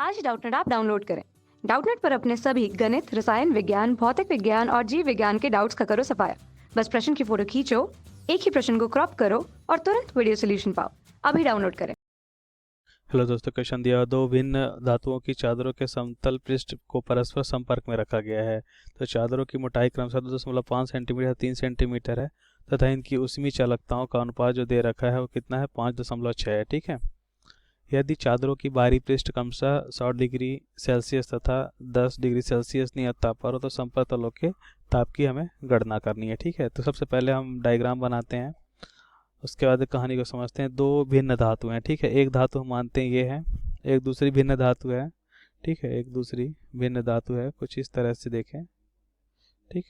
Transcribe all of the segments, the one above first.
आज Doubtnut app download करें। Doubtnut पर अपने सभी गणित, रसायन विज्ञान, भौतिक विज्ञान और जीव विज्ञान के डाउट्स का करो सफाया। बस प्रश्न की फोटो खींचो, एक ही प्रश्न को क्रॉप करो और तुरंत वीडियो सोल्यूशन पाओ। अभी डाउनलोड करें। हेलो दोस्तों, क्वेश्चन दिया दो भिन्न धातुओं की चादरों के समतल पृष्ठ को परस्पर संपर्क में रखा गया है। तो चादरों की मोटाई क्रमशः 2.5 सेंटीमीटर 3 सेंटीमीटर है तथा इनकी उसमी चालकताओं का अनुपात जो दे रखा है वो कितना है 5.6 है। ठीक है। यदि चादरों की बाहरी पृष्ठ क्रमशः 100 डिग्री सेल्सियस तथा 10 डिग्री सेल्सियस नियत ताप पर हो तो संपर्क तलों के ताप की हमें गणना करनी है। ठीक है। तो सबसे पहले हम डायग्राम बनाते हैं, उसके बाद कहानी को समझते हैं। दो भिन्न धातु हैं। ठीक है। एक धातु हम मानते हैं ये है, एक दूसरी भिन्न धातु है। ठीक है। एक दूसरी भिन्न धातु है, कुछ इस तरह से देखें। ठीक,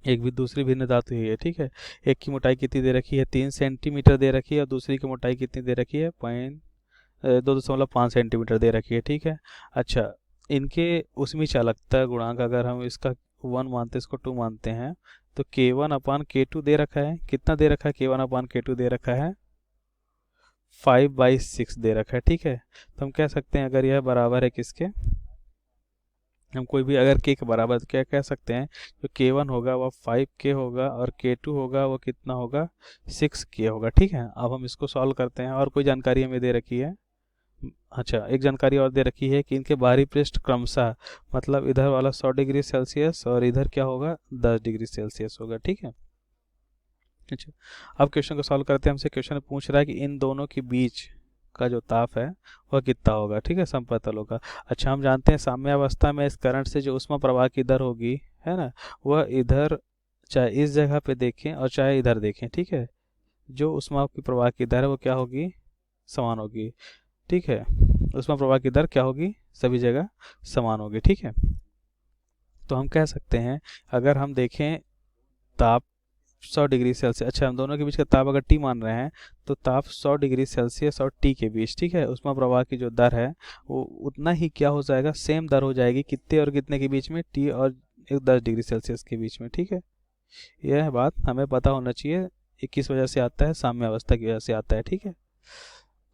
एक भी दूसरी भिन्न धातु ही है। ठीक है। एक की मोटाई कितनी दे रखी है 3 सेंटीमीटर दे रखी है और दूसरी की मोटाई कितनी दे रखी है 2.5 सेंटीमीटर दे रखी है। ठीक है। अच्छा, इनके उसमें चालकता गुणांक अगर हम इसका 1 मानते हैं, इसको 2 मानते हैं, तो K1/K2 दे रखा है। कितना दे रखा है K1/K2 दे रखा है 5/6 दे रखा है। ठीक है। तो हम कह सकते हैं अगर यह बराबर है किसके, हम कोई भी अगर K के बराबर तो क्या कह सकते हैं, जो K1 होगा वह 5K होगा और K2 होगा वो कितना होगा 6K होगा। ठीक है। अब हम इसको सॉल्व करते हैं और कोई जानकारी हमें दे रखी है। अच्छा, एक जानकारी और दे रखी है कि इनके बाहरी पृष्ठ क्रमशः, मतलब इधर वाला 100 डिग्री सेल्सियस और इधर क्या होगा 10 डिग्री सेल्सियस होगा। ठीक है। अच्छा, अब क्वेश्चन को सॉल्व करते हैं। हमसे क्वेश्चन पूछ रहा है कि इन दोनों के बीच का जो ताप है वह कितना होगा। ठीक है, समप्रतलों का। अच्छा, हम जानते हैं साम्यावस्था में इस करंट से जो ऊष्मा प्रवाह की दर होगी, है ना, वह इधर चाहे इस जगह पे देखें और चाहे इधर देखें, ठीक है, जो ऊष्मा की प्रवाह की दर है वो क्या होगी, समान होगी। ठीक है। ऊष्मा प्रवाह की दर क्या होगी, सभी जगह समान होगी। ठीक है। तो हम कह सकते हैं अगर हम देखें ताप 100 डिग्री सेल्सियस, अच्छा हम दोनों के बीच का ताप अगर T मान रहे हैं तो ताप 100 डिग्री सेल्सियस और T के बीच, ठीक है, ऊष्मा प्रवाह की जो दर है वो उतना ही क्या हो जाएगा, सेम दर हो जाएगी कितने और कितने के बीच में, T और 10 डिग्री सेल्सियस के बीच में। ठीक है। यह बात हमें पता होना चाहिए। 21 वजह से आता है, साम्य अवस्था की वजह से आता है। ठीक है।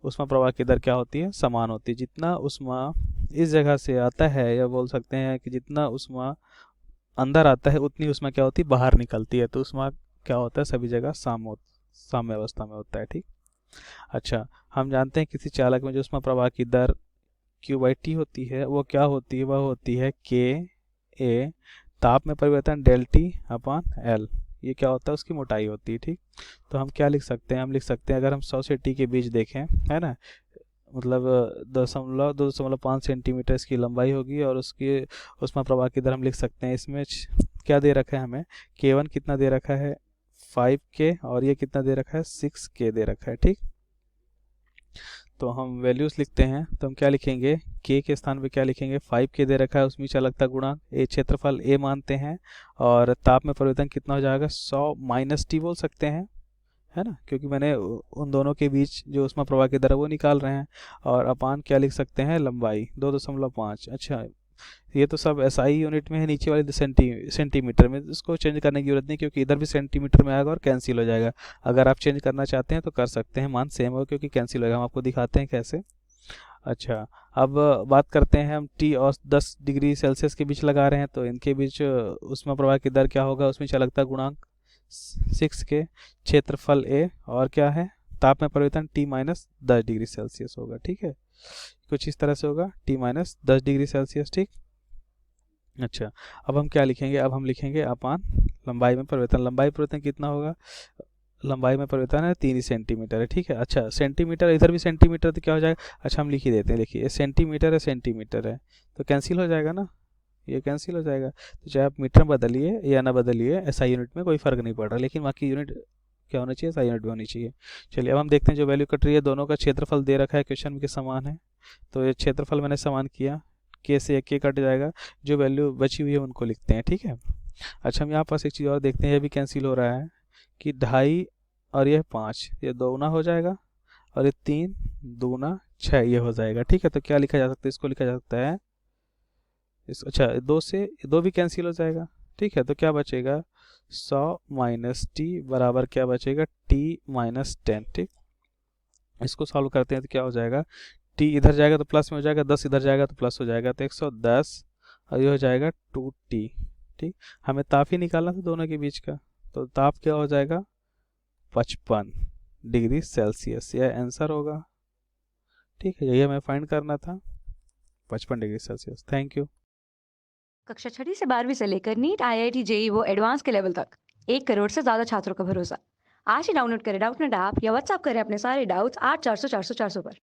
ऊष्मा प्रवाह की दर क्या होती है, समान होती है। जितना ऊष्मा इस जगह से आता है, या बोल सकते हैं कि जितना ऊष्मा अंदर आता है उतनी ऊष्मा क्या होती है, बाहर निकलती है। तो ऊष्मा क्या होता है, सभी जगह साम्य अवस्था में होता है। ठीक। अच्छा, हम जानते हैं किसी चालक में जो ऊष्मा प्रवाह की दर Q/T होती है वो क्या होती है, वह होती है K/A ताप में परिवर्तन ΔT/L। ये क्या होता है, उसकी मोटाई होती है। ठीक। तो हम क्या लिख सकते हैं, हम लिख सकते हैं अगर हम 100 से T के बीच देखें, है ना, मतलब 2.5 सेंटीमीटर इसकी लंबाई होगी और उसकी ऊष्मा प्रवाह की दर हम लिख सकते हैं। इसमें क्या दे रखा है हमें, K1 कितना दे रखा है 5K और ये कितना दे रखा है 6K दे रखा है। ठीक। तो हम वैल्यूज लिखते हैं, तो हम क्या लिखेंगे, K के स्थान पे क्या लिखेंगे, 5K दे रखा है, उसमें चालकता गुणांक A, क्षेत्रफल A मानते हैं, और ताप में परिवर्तन कितना हो जाएगा 100 - T बोल सकते हैं, है ना, क्योंकि मैंने उन दोनों के बीच जो ऊष्मा प्रवाह की दर है वो निकाल रहे हैं। और अपान क्या लिख सकते हैं, लंबाई 2.5। अच्छा, ये तो सब SI यूनिट में है, नीचे वाली सेंटीमीटर में, इसको चेंज करने की जरूरत नहीं क्योंकि इधर भी सेंटीमीटर में आएगा और कैंसिल हो जाएगा। अगर आप चेंज करना चाहते हैं तो कर सकते हैं, मान सेम हो क्योंकि कैंसिल होगा। हम आपको दिखाते हैं कैसे। अच्छा, अब बात करते हैं हम T और 10 डिग्री सेल्सियस के बीच लगा रहे हैं, तो इनके बीच ऊष्मा प्रवाह की दर क्या होगा, उसमें चालकता गुणांक 6K, क्षेत्रफल A, और क्या है, ताप में परिवर्तन T - 10 डिग्री सेल्सियस होगा। ठीक है, कुछ इस तरह से होगा T - 10 डिग्री सेल्सियस। ठीक। अच्छा, अब हम क्या लिखेंगे, अब हम लिखेंगे अपान लंबाई में परिवर्तन। लंबाई परिवर्तन कितना होगा, लंबाई में परिवर्तन है 3 सेंटीमीटर है। ठीक है। अच्छा, सेंटीमीटर, इधर भी सेंटीमीटर तो क्या हो जाएगा, अच्छा हम लिख ही देते हैं, देखिए सेंटीमीटर है सेंटीमीटर है तो कैंसिल हो जाएगा ना, ये कैंसिल हो जाएगा। तो चाहे आप मीटर बदलिए या ना बदलिए, SI यूनिट में कोई फ़र्क नहीं पड़ रहा, लेकिन बाकी यूनिट क्या होना चाहिए, SI यूनिट में होनी चाहिए। चलिए अब हम देखते हैं जो वैल्यू कट रही है, दोनों का क्षेत्रफल दे रखा है क्वेश्चन में के समान है, तो ये क्षेत्रफल मैंने समान किया, K से K कट जाएगा, जो वैल्यू बची हुई है उनको लिखते हैं। ठीक है। अच्छा, हम यहाँ पास एक चीज़ और देखते हैं, ये भी कैंसिल हो रहा है कि 2.5 और यह 5, ये दोगुना हो जाएगा, और ये 3 दूना 6 ये हो जाएगा। ठीक है। तो क्या लिखा जा सकता है, इसको लिखा जा सकता है इस, अच्छा 2 से 2 भी कैंसिल हो जाएगा। ठीक है। तो क्या बचेगा 100 - T बराबर क्या बचेगा T - 10। ठीक। इसको सॉल्व करते हैं तो क्या हो जाएगा, टी इधर जाएगा तो प्लस में हो जाएगा, 10 इधर जाएगा तो प्लस हो जाएगा, तो 110 और ये हो जाएगा 2t। ठीक, हमें ताप ही निकालना था दोनों के बीच का, तो ताप क्या हो जाएगा 55 डिग्री सेल्सियस, यह आंसर होगा। ठीक है, यही हमें फाइंड करना था, 55 डिग्री सेल्सियस। Thank you. कक्षा 6वीं से 12वीं से लेकर नीट, IIT, JEE वो एडवांस के लेवल तक 1 करोड़ से ज़्यादा छात्रों का भरोसा। आज ही डाउनलोड करें डाउटनेट ऐप या व्हाट्सएप करें अपने सारे डाउट्स 8400 400 400 पर।